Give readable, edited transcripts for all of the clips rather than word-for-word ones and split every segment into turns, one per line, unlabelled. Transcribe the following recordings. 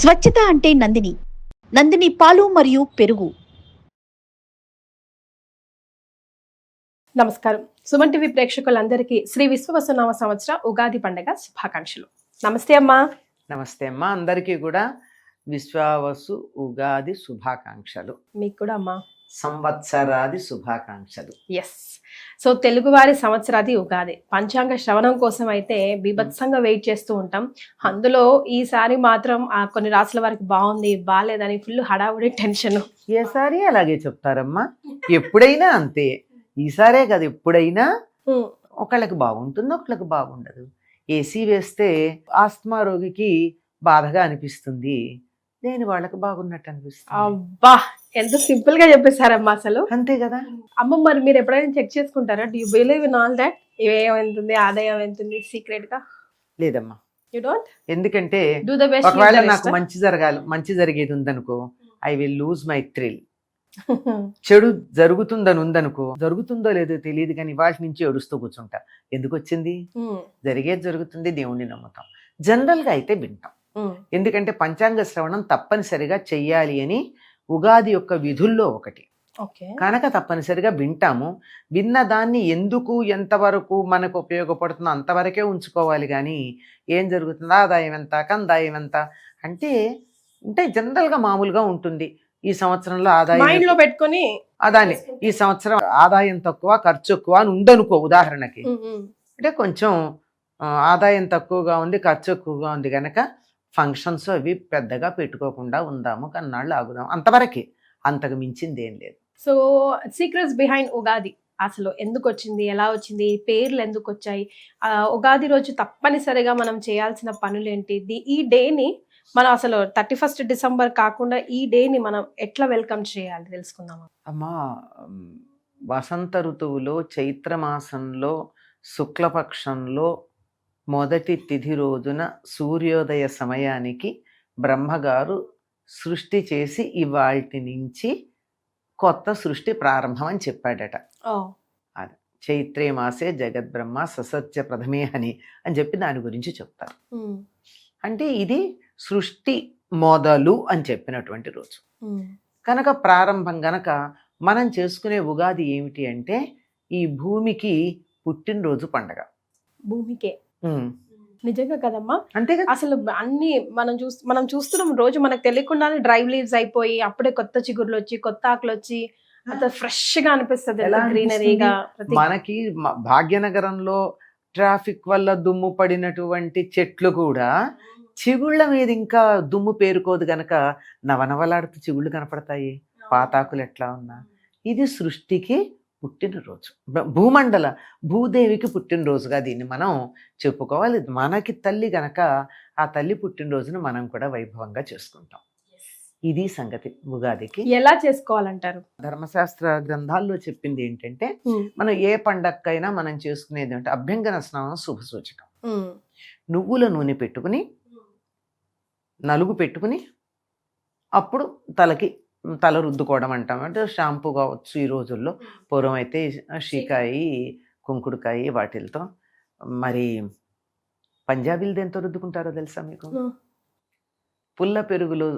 స్వచ్ఛత అంటే నందిని. నందిని పాలు మరియు పెరుగు.
నమస్కారం. సుమన్ టీవీ ప్రేక్షకులందరికీ శ్రీ విశ్వవసునామ సంవత్సర ఉగాది పండుగ శుభాకాంక్షలు. నమస్తే అమ్మా.
నమస్తే అమ్మా, అందరికీ కూడా విశ్వావసు ఉగాది శుభాకాంక్షలు.
మీకు కూడా అమ్మా.
సంవత్సరాది శుభాకాంక్షలు.
ఎస్. సో తెలుగువారి సంవత్సరాది ఉగాది పంచాంగ శ్రవణం కోసం అయితే బీభత్సంగా వెయిట్ చేస్తూ ఉంటాం. అందులో ఈసారి మాత్రం కొన్ని రాసుల వారికి బాగుంది బాగాలేదని ఫుల్ హడావుడి టెన్షన్.
ఏసారి అలాగే చెప్తారమ్మా, ఎప్పుడైనా అంతే. ఈసారే కదా, ఎప్పుడైనా ఒకళ్ళకి బాగుంటుంది, ఒకళ్ళకి బాగుండదు. ఏసీ వేస్తే ఆస్తమా రోగికి బాధగా అనిపిస్తుంది, దేని వాళ్ళకి బాగున్నట్టు అనిపిస్తుంది.
అబ్బా, ఎంత సింపుల్ గా చెప్పేశారమ్మా అసలు.
అంతే కదా
అమ్మ. మరి మీరు ఎప్పుడైనా చెక్ చేసుకుంటారా? Do you believe in all that? వ్యయం ఎంతుంది, ఆదాయం ఎంతుంది సీక్రెట్ గా?
లేదమ్మా,
యు డోంట్.
ఎందుకంటే
డూ ద బెస్ట్.
ఒకవేళ నాకు మంచి జరిగేది ఉందనుకో, I will lose my thrill. చెడు జరుగుతుందని ఉందనుకో, జరుగుతుందో లేదో తెలియదు కానీ వాటి నుంచి ఏడుస్తూ కూర్చుంటా. ఎందుకు వచ్చింది? జరిగేది జరుగుతుంది, దేవుణ్ణి నమ్ముతాం. జనరల్ గా అయితే వింటాం, ఎందుకంటే పంచాంగ శ్రవణం తప్పనిసరిగా చెయ్యాలి అని ఉగాది యొక్క విధుల్లో ఒకటి కనుక తప్పనిసరిగా వింటాము. విన్న దాన్ని ఎందుకు ఎంతవరకు మనకు ఉపయోగపడుతుందో అంతవరకే ఉంచుకోవాలి. కానీ ఏం జరుగుతుందో, ఆదాయం ఎంత, కందాయం ఎంత అంటే జనరల్గా మామూలుగా ఉంటుంది. ఈ సంవత్సరంలో ఆదాయం
పెట్టుకొని
అదాన్ని, ఈ సంవత్సరం ఆదాయం తక్కువ ఖర్చు ఎక్కువ అని ఉందనుకో. ఉదాహరణకి అంటే కొంచెం ఆదాయం తక్కువగా ఉంది, ఖర్చు ఎక్కువగా ఉంది కనుక ఫంక్షన్స్ అవి పెద్దగా పెట్టుకోకుండా ఉందాము, కన్నాళ్ళు ఆగుదాం, అంతవరకే. అంతకు మించింది ఏం లేదు.
సో సీక్రెట్స్ బిహైండ్ ఉగాది అసలు ఎందుకు వచ్చింది, ఎలా వచ్చింది, పేర్లు ఎందుకు వచ్చాయి, ఉగాది రోజు తప్పనిసరిగా మనం చేయాల్సిన పనులు ఏంటి, ఈ డేని మనం అసలు 31 డిసెంబర్ కాకుండా ఈ డేని మనం ఎట్లా వెల్కమ్ చేయాలి తెలుసుకుందామా?
అమ్మా, వసంత ఋతువులో చైత్రమాసంలో శుక్లపక్షంలో మొదటి తిథి రోజున సూర్యోదయ సమయానికి బ్రహ్మగారు సృష్టి చేసి ఇవాల్టి నుంచి కొత్త సృష్టి ప్రారంభం అని చెప్పాడట. అది చైత్రే మాసే జగద్బ్రహ్మ ససత్య ప్రథమే అని చెప్పి దాని గురించి చెప్తారు. అంటే ఇది సృష్టి మొదలు అని చెప్పినటువంటి రోజు కనుక, ప్రారంభం గనక మనం చేసుకునే ఉగాది ఏమిటి అంటే ఈ భూమికి పుట్టినరోజు పండగ.
భూమికే నిజంగా కదమ్మా.
అంతే కదా.
అసలు అన్ని మనం చూస్తున్నాం రోజు, మనకు తెలియకుండానే డ్రై లీవ్స్ అయిపోయి అప్పుడే కొత్త చిగుర్లు వచ్చి కొత్త ఆకులు వచ్చి అంత ఫ్రెష్ గా అనిపిస్తుంది, గ్రీనరీగా.
మనకి భాగ్యనగరంలో ట్రాఫిక్ వల్ల దుమ్ము పడినటువంటి చెట్లు కూడా చిగుళ్ళ మీద ఇంకా దుమ్ము పేరుకోదు గనక నవనవలాడుతూ చిగుళ్ళు కనపడతాయి, పాతాకులు ఎట్లా ఉన్నా. ఇది సృష్టికి పుట్టినరోజు, భూదేవికి పుట్టినరోజుగా దీన్ని మనం చెప్పుకోవాలి. మనకి తల్లి గనక ఆ తల్లి పుట్టినరోజును మనం కూడా వైభవంగా చేసుకుంటాం. ఇది సంగతి. ఉగాదికి ఎలా చేసుకోవాలంటారు? ధర్మశాస్త్ర గ్రంథాల్లో చెప్పింది ఏంటంటే, మనం ఏ పండక్కైనా మనం చేసుకునేది అంటే అభ్యంగన స్నానం శుభ సూచకం. నువ్వుల నూనె పెట్టుకుని, నలుగు పెట్టుకుని, అప్పుడు తల రుద్దుకోవడం అంటాం. అంటే షాంపూ కావచ్చు. ఈ రోజుల్లో పూర్వం అయితే షీకాయి, కుంకుడుకాయి వాటిలతో. మరి పంజాబీలు దేంతో రుద్దుకుంటారో తెలుసా మీకు? పుల్ల పెరుగులో,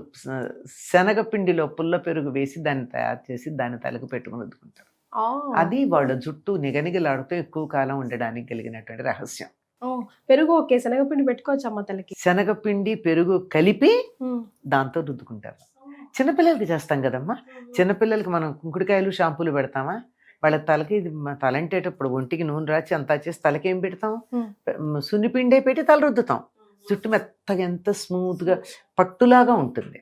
శనగపిండిలో పుల్ల పెరుగు వేసి దాన్ని తయారు చేసి దాన్ని తలకు పెట్టుకుని రుద్దుకుంటారు. అది వాళ్ళ జుట్టు నిగనిగలాడుతూ ఎక్కువ కాలం ఉండడానికి కలిగినటువంటి రహస్యం.
పెరుగు ఓకే, శనగపిండి పెట్టుకోవచ్చు అమ్మ తలకి.
శనగపిండి పెరుగు కలిపి దాంతో రుద్దుకుంటారు. చిన్నపిల్లలకి చేస్తాం కదమ్మా. చిన్నపిల్లలకి మనం కుంకుడుకాయలు షాంపూలు పెడతామా? వాళ్ళ తలకి తలంటేటప్పుడు ఒంటికి నూనె రాచి అంతా చేసి తలకి ఏం పెడతాం? సున్నిపిండే పెట్టి తల రుద్దుతాం. జుట్టు మెత్తగా ఎంత స్మూత్ గా పట్టులాగా ఉంటుంది.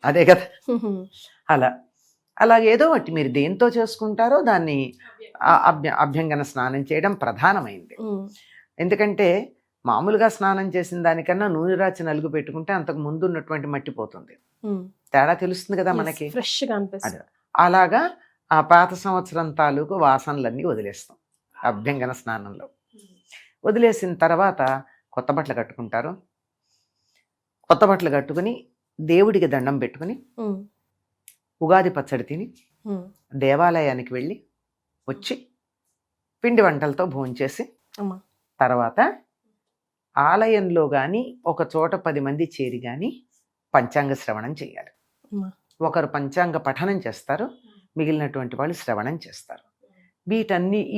అదే కదా. అలాగేదో ఒకటి మీరు దేంతో చేసుకుంటారో దాన్ని అభ్యంగన స్నానం చేయడం ప్రధానమైంది. ఎందుకంటే మామూలుగా స్నానం చేసిన దానికన్నా నూనె రాచి నలుగు పెట్టుకుంటే అంతకు ముందు ఉన్నటువంటి మట్టి పోతుంది, తేడా తెలుస్తుంది కదా మనకి. అలాగా ఆ పాత సంవత్సరం తాలూకు వాసనలన్నీ వదిలేస్తాం అభ్యంగన స్నానంలో. వదిలేసిన తర్వాత కొత్త బట్టలు కట్టుకుంటారు. కొత్త బట్టలు కట్టుకుని దేవుడికి దండం పెట్టుకుని ఉగాది పచ్చడి తిని దేవాలయానికి వెళ్ళి వచ్చి పిండి వంటలతో భోంచేసి తర్వాత ఆలయంలో కానీ ఒక చోట 10 మంది చేరి కానీ పంచాంగ శ్రవణం చేయాలి.
అమ్మా.
ఒకరు పంచాంగ పఠనం చేస్తారు, మిగిలినటువంటి వాళ్ళు శ్రవణం చేస్తారు.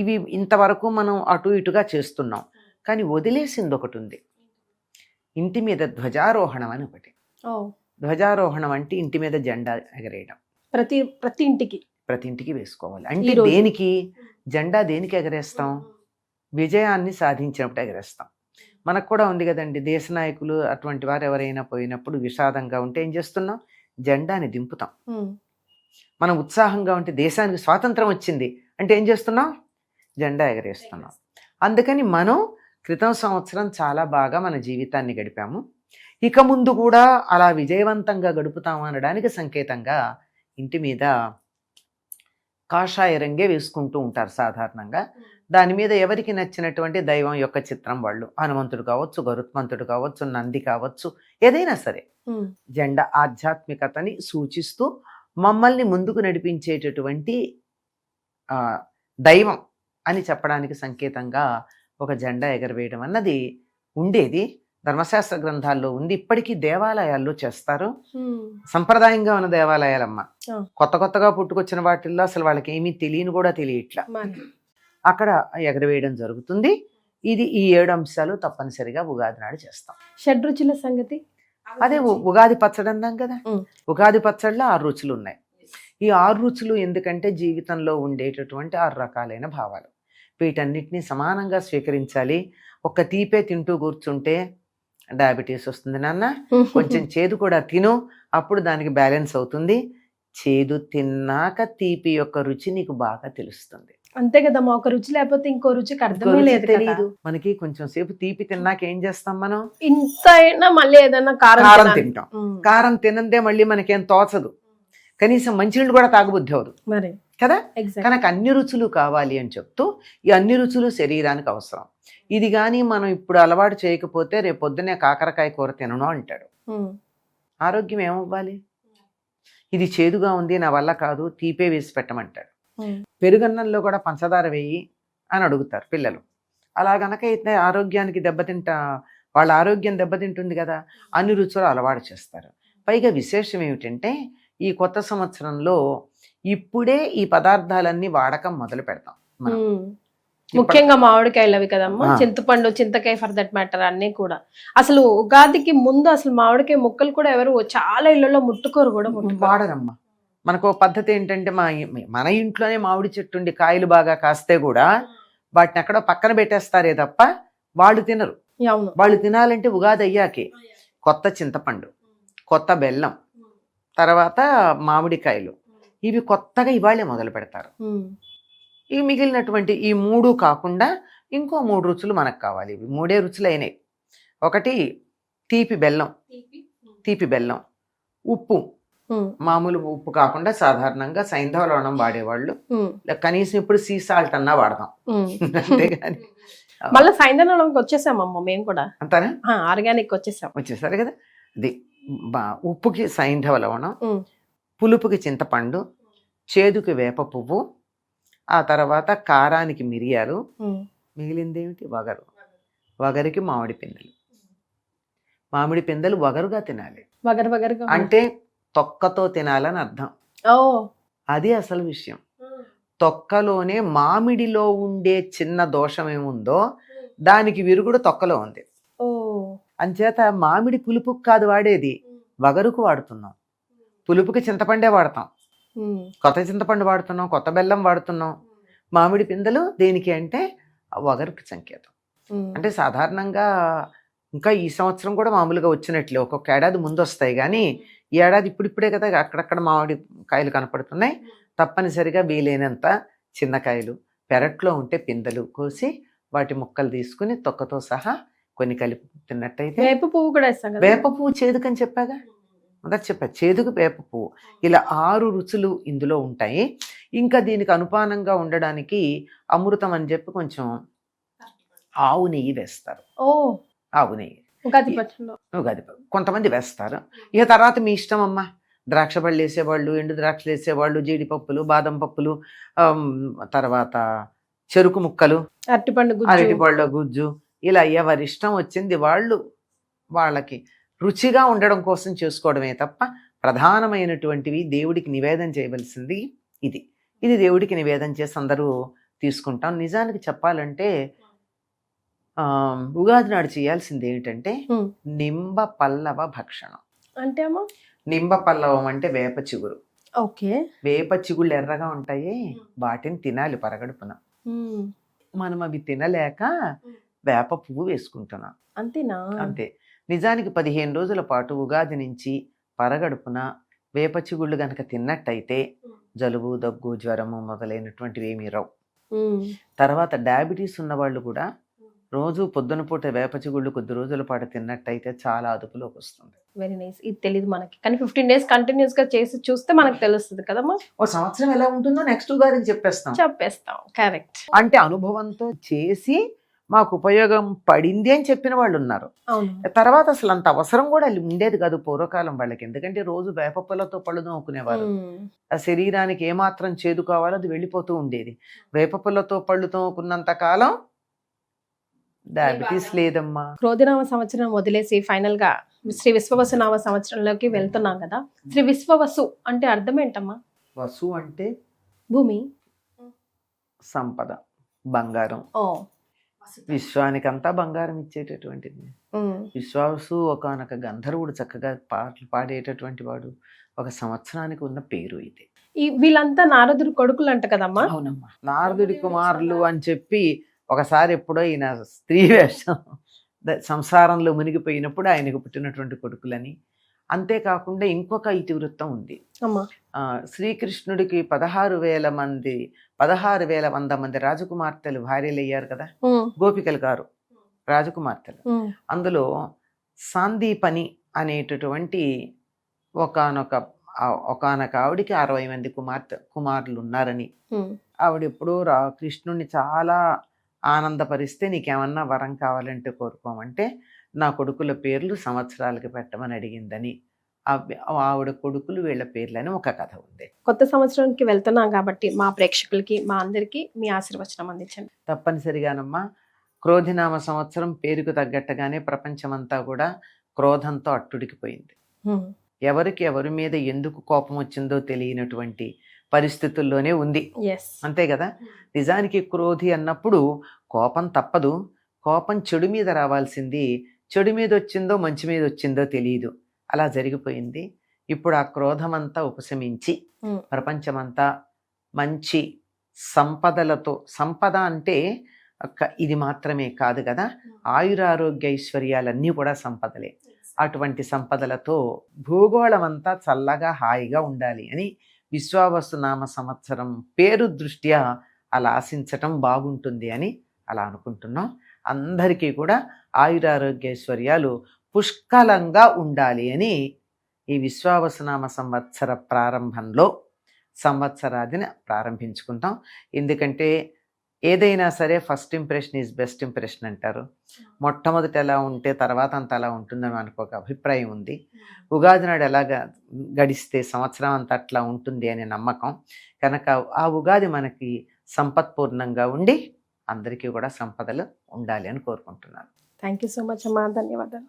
ఇవి ఇంతవరకు మనం అటు ఇటుగా చేస్తున్నాం. కానీ వదిలేసింది ఒకటి ఉంది, ఇంటి మీద ధ్వజారోహణం అని ఒకటి.
ఓ
ధ్వజారోహణం అంటే ఇంటి మీద జెండా ఎగరేయడం.
ప్రతి ఇంటికి
వేసుకోవాలి. అంటే
ఈ రోజు.
దేనికి జెండా దేనికి ఎగరేస్తాం? విజయాన్ని సాధించినప్పుడు ఎగరేస్తాం. మనకు కూడా ఉంది కదండి, దేశ నాయకులు అటువంటి వారు ఎవరైనా పోయినప్పుడు విషాదంగా ఉంటే ఏం చేస్తున్నాం? జెండాని దింపుతాం. మనం ఉత్సాహంగా ఉంటే దేశానికి స్వాతంత్రం వచ్చింది అంటే ఏం చేస్తున్నాం? జెండా ఎగరేస్తున్నాం. అందుకని మనం క్రితం సంవత్సరం చాలా బాగా మన జీవితాన్ని గడిపాము, ఇక ముందు కూడా అలా విజయవంతంగా గడుపుతాము అనడానికి సంకేతంగా ఇంటి మీద కాషాయ రంగే వేసుకుంటూ ఉంటారు సాధారణంగా. దాని మీద ఎవరికి నచ్చినటువంటి దైవం యొక్క చిత్రం వాళ్ళు, హనుమంతుడు కావచ్చు, గరుత్మంతుడు కావచ్చు, నంది కావచ్చు, ఏదైనా సరే జెండా ఆధ్యాత్మికతని సూచిస్తూ మమ్మల్ని ముందుకు నడిపించేటటువంటి దైవం అని చెప్పడానికి సంకేతంగా ఒక జెండా ఎగరవేయడం అన్నది ఉండేది. ధర్మశాస్త్ర గ్రంథాల్లో ఉంది, ఇప్పటికీ దేవాలయాల్లో చేస్తారు. సంప్రదాయంగా ఉన్న దేవాలయాలమ్మ. కొత్తగా పుట్టుకొచ్చిన వాటిల్లో అసలు వాళ్ళకి ఏమీ తెలియని కూడా తెలియట్లా, అక్కడ ఎగరవేయడం జరుగుతుంది. ఇది ఈ 7 అంశాలు తప్పనిసరిగా ఉగాది నాడు చేస్తాం.
షడ్రుచుల సంగతి
అదే ఉగాది పచ్చడి అన్నాం కదా, ఉగాది పచ్చడిలో 6 రుచులు ఉన్నాయి. ఈ 6 రుచులు ఎందుకంటే జీవితంలో ఉండేటటువంటి 6 రకాలైన భావాలు, వీటన్నిటిని సమానంగా స్వీకరించాలి. ఒక్క తీపే తింటూ కూర్చుంటే డయాబెటీస్ వస్తుంది నాన్న, కొంచెం చేదు కూడా తిను, అప్పుడు దానికి బ్యాలెన్స్ అవుతుంది. చేదు తిన్నాక తీపి యొక్క రుచి నీకు బాగా తెలుస్తుంది.
అంతే కదమ్మా, ఒక రుచి లేకపోతే ఇంకో రుచికి అర్థమే లేదు
తెలియదు మనకి. కొంచెం సేపు తీపి తిన్నాక ఏం చేస్తాం మనం?
ఇంత అయినా మళ్ళీ ఏదైనా
కారం తింటాం. కారం తినందే మళ్ళీ మనకేం తోచదు, కనీసం మంచినీళ్ళు కూడా తాగబుద్ధి అవదు
మరి
కదా. కనుక అన్ని రుచులు కావాలి అని చెప్తూ, ఈ అన్ని రుచులు శరీరానికి అవసరం. ఇది కానీ మనం ఇప్పుడు అలవాటు చేయకపోతే రేపు పొద్దునే కాకరకాయ కూర తినను అంటాడు. ఆరోగ్యం ఏమవ్వాలి? ఇది చేదుగా ఉంది, నా వల్ల కాదు, తీపే వేసి పెట్టమంటాడు. పెరుగన్నంలో కూడా పంచదార వేయి అని అడుగుతారు పిల్లలు. అలా గనక అయితే ఆరోగ్యానికి వాళ్ళ ఆరోగ్యం దెబ్బతింటుంది కదా. అన్ని రుచులు అలవాటు చేస్తారు. పైగా విశేషం ఏమిటంటే, ఈ కొత్త సంవత్సరంలో ఇప్పుడే ఈ పదార్థాలన్నీ వాడకం మొదలు పెడతాం మనం.
ముఖ్యంగా మామిడికాయలు అవి కదమ్మా, చింతపండు, చింతకాయ, ఫర్ దట్ మ్యాటర్ అన్నీ కూడా. అసలు ఉగాదికి ముందు అసలు మామిడికాయ ముక్కలు కూడా ఎవరు చాలా ఇళ్లలో ముట్టుకోరు కూడా,
వాడరమ్మా. మనకు పద్ధతి ఏంటంటే, మన ఇంట్లోనే మామిడి చెట్టు ఉండి కాయలు బాగా కాస్తే కూడా వాటిని ఎక్కడో పక్కన పెట్టేస్తారే తప్ప వాళ్ళు తినరు. వాళ్ళు తినాలంటే ఉగాది అయ్యాకే కొత్త చింతపండు, కొత్త బెల్లం, తర్వాత మామిడికాయలు, ఇవి కొత్తగా ఇవాళే మొదలు పెడతారు. ఇవి మిగిలినటువంటి ఈ 3 కాకుండా ఇంకో 3 రుచులు మనకు కావాలి. ఇవి 3 రుచులు అయినాయి. ఒకటి తీపి బెల్లం, ఉప్పు, మామూలు ఉప్పు కాకుండా సాధారణంగా సైంధవ లవణం వాడేవాళ్ళు, కనీసం ఇప్పుడు సీ సాల్ట్ అన్నా వాడదాం, అంతేగాని
మళ్ళీ సైంధవ వచ్చేసామమ్మ మేము కూడా.
అంతేనా?
ఆర్గానిక్ వచ్చేసారు
కదా. అది ఉప్పుకి సైంధవ లవణం, పులుపుకి చింతపండు, చేదుకి వేప పువ్వు, ఆ తర్వాత కారానికి మిరియాలు, మిగిలిందేమిటి? వగరికి మామిడి పిందెలు వగరుగా తినాలి. అంటే తొక్కతో తినాలని అర్థం. అది అసలు విషయం. తొక్కలోనే మామిడిలో ఉండే చిన్న దోషం ఏముందో దానికి విరుగుడు తొక్కలో ఉంది. అంచేత మామిడి పులుపుకి కాదు వాడేది, వగరుకు వాడుతున్నాం. పులుపుకి చింతపండే వాడతాం, కొత్త చింతపండు వాడుతున్నాం, కొత్త బెల్లం వాడుతున్నాం. మామిడి పిందెలు దేనికి అంటే వగరుకి సంకేతం. అంటే సాధారణంగా ఇంకా ఈ సంవత్సరం కూడా మామూలుగా వచ్చినట్లే, ఒక్కొక్క ఏడాది ముందు వస్తాయి, కానీ ఈ ఏడాది ఇప్పుడిప్పుడే కదా అక్కడక్కడ మామిడి కాయలు కనపడుతున్నాయి. తప్పనిసరిగా వీలైనంత చిన్న కాయలు, పెరట్లో ఉంటే పిందెలు కోసి వాటి ముక్కలు తీసుకుని తొక్కతో సహా కొన్ని కలిపి తిన్నట్టయితే.
వేప పువ్వు కూడా ఇస్తాం కదా.
వేప పువ్వు చేదుకని చెప్పాగా, మొదటి చెప్పా, చేదుకు వేప పువ్వు. ఇలా 6 రుచులు ఇందులో ఉంటాయి. ఇంకా దీనికి అనుపానంగా ఉండడానికి అమృతం అని చెప్పి కొంచెం ఆవు నెయ్యి వేస్తారు. ఆవు నెయ్యి ఉగాది కొంతమంది వేస్తారు. ఇక తర్వాత మీ ఇష్టం అమ్మా. ద్రాక్ష పళ్ళు వేసేవాళ్ళు, ఎండు ద్రాక్షలు వేసేవాళ్ళు, జీడిపప్పులు, బాదం పప్పులు, తర్వాత చెరుకు ముక్కలు, అరటిపళ్ళ గుజ్జు, ఇలా ఎవరి ఇష్టం వచ్చింది వాళ్ళకి రుచిగా ఉండడం కోసం చేసుకోవడమే తప్ప ప్రధానమైనటువంటివి దేవుడికి నివేదన చేయవలసింది ఇది. ఇది దేవుడికి నివేదన చేసి అందరూ తీసుకుంటాం. నిజానికి చెప్పాలంటే ఉగాది నాడు చేయాల్సింది ఏమిటంటే
ఉమ్.
నింబ పల్లవ భక్షణం.
అంటే అమ్మా
నింబ పల్లవం అంటే వేప చిగురు.
ఓకే.
వేప చిగుళ్ళు ఎర్రగా ఉంటాయి, వాటిని తినాలి పరగడుపున. మనం అవి తినలేక వేప పువ్వు వేసుకుంటున్నాం,
అంతేనా?
అంతే. నిజానికి 15 రోజుల పాటు ఉగాది నుంచి పరగడుపున వేప చిగుళ్ళు గనక తిన్నట్టయితే జలుబు, దగ్గు, జ్వరము మొదలైనటువంటివి ఏమీ రావు. తర్వాత డయాబెటీస్ ఉన్న వాళ్ళు కూడా రోజు పొద్దున పూట వేప చిగుళ్ళు కొద్ది రోజుల పాటు తిన్నట్టయితే చాలా అదుపులోకి వస్తుంది.
Very nice. ఇది తెలియదు మనకి, కానీ 15 days కంటిన్యూస్ గా చేసి చూస్తే మనకు తెలుస్తుంది కదమ్మా.
ఓ సంవత్సరం ఎలా ఉంటుందో నెక్స్ట్ ఉగాదికి చెప్పేస్తాం.
కరెక్ట్.
అంటే అనుభవంతో చేసి మాకు ఉపయోగం పడింది అని చెప్పిన వాళ్ళు ఉన్నారు.
అవును.
తర్వాత అసలు అంత అవసరం కూడా ఉండేది కాదు పూర్వకాలం వాళ్ళకి. ఎందుకంటే రోజు వేప పుల్లతో పళ్ళు తోముకునేవారు. ఆ శరీరానికి ఏమాత్రం చేదు కావాలో అది వెళ్ళిపోతూ ఉండేది. వేప పుల్లతో పళ్ళు తోముకున్నంత కాలం డయాబెటీస్ లేదమ్మా.
క్రోధినామ సంవత్సరం వదిలేసి ఫైనల్ గా శ్రీ విశ్వవసు నామ సంవత్సరంలోకి వెళ్తున్నాం కదా. శ్రీ విశ్వవసు అంటే అర్థం ఏంటమ్మా?
వసు అంటే
భూమి,
సంపద, బంగారం.
ఓ
విశ్వానికంతా బంగారం ఇచ్చేటటువంటిది. విశ్వాసు ఒకనొక గంధర్వుడు చక్కగా పాటలు పాడేటటువంటి వాడు. ఒక సంవత్సరానికి ఉన్న పేరు ఇది.
వీళ్ళంతా నారదుడి కొడుకులు అంట కదమ్మా?
అవునమ్మా, నారదుడి కుమారులు అని చెప్పి ఒకసారి ఎప్పుడో ఈయన స్త్రీ వేషం సంసారంలో మునిగిపోయినప్పుడు ఆయనకు పుట్టినటువంటి కొడుకులని. అంతేకాకుండా ఇంకొక ఇతివృత్తం ఉంది. శ్రీకృష్ణుడికి 16,100 మంది రాజకుమార్తెలు భార్యలు అయ్యారు కదా, గోపికలు గారు రాజకుమార్తెలు. అందులో సాందీపని అనేటటువంటి ఒకానొక ఆవిడికి 60 మంది కుమారులు ఉన్నారని, ఆవిడ ఎప్పుడో కృష్ణుడిని చాలా ఆనందపరిస్తే నీకేమన్నా వరం కావాలంటే కోరుకోమంటే నా కొడుకుల పేర్లు సంవత్సరాలకి పెట్టమని అడిగిందని ఆవిడ కొడుకులు వీళ్ళ పేర్లని ఒక కథ ఉంది.
కొత్త సంవత్సరానికి వెళ్తున్నాం కాబట్టి మా ప్రేక్షకులకి, మా అందరికి మీ ఆశీర్వచనం అందించండి.
తప్పనిసరిగానమ్మా. క్రోధినామ సంవత్సరం పేరుకు తగ్గట్టుగానే ప్రపంచమంతా కూడా క్రోధంతో అట్టుడికిపోయింది. ఎవరికి ఎవరి మీద ఎందుకు కోపం వచ్చిందో తెలియనటువంటి పరిస్థితుల్లోనే ఉంది, అంతే కదా. నిజానికి క్రోధి అన్నప్పుడు కోపం తప్పదు. కోపం చెడు మీద రావాల్సింది, చెడు మీద వచ్చిందో మంచి మీద వచ్చిందో తెలియదు, అలా జరిగిపోయింది. ఇప్పుడు ఆ క్రోధమంతా ఉపశమించి ప్రపంచమంతా మంచి సంపదలతో, సంపద అంటే ఇది మాత్రమే కాదు కదా, ఆయురారోగ్య ఐశ్వర్యాలన్నీ కూడా సంపదలే. అటువంటి సంపదలతో భూగోళం అంతా చల్లగా హాయిగా ఉండాలి అని విశ్వావసు నామ సంవత్సరం పేరు దృష్ట్యా అలా ఆశించటం బాగుంటుంది అని అలా అనుకుంటున్నాం. అందరికీ కూడా ఆయురారోగ్యైశ్వర్యాలు పుష్కలంగా ఉండాలి అని ఈ విశ్వావసునామ సంవత్సర ప్రారంభంలో సంవత్సరాదిని ప్రారంభించుకుంటాం. ఎందుకంటే ఏదైనా సరే first impression is best impression అంటారు. మొట్టమొదటి ఎలా ఉంటే తర్వాత అంత అలా ఉంటుందని మనకు ఒక అభిప్రాయం ఉంది. ఉగాది నాడు ఎలాగా గడిస్తే సంవత్సరం అంతా అట్లా ఉంటుంది అనే నమ్మకం కనుక ఆ ఉగాది మనకి సంపత్పూర్ణంగా ఉండి అందరికీ కూడా సంపదలు ఉండాలి అని కోరుకుంటున్నాను.
థ్యాంక్ యూ సో మచ్ అమ్మా, ధన్యవాదాలు.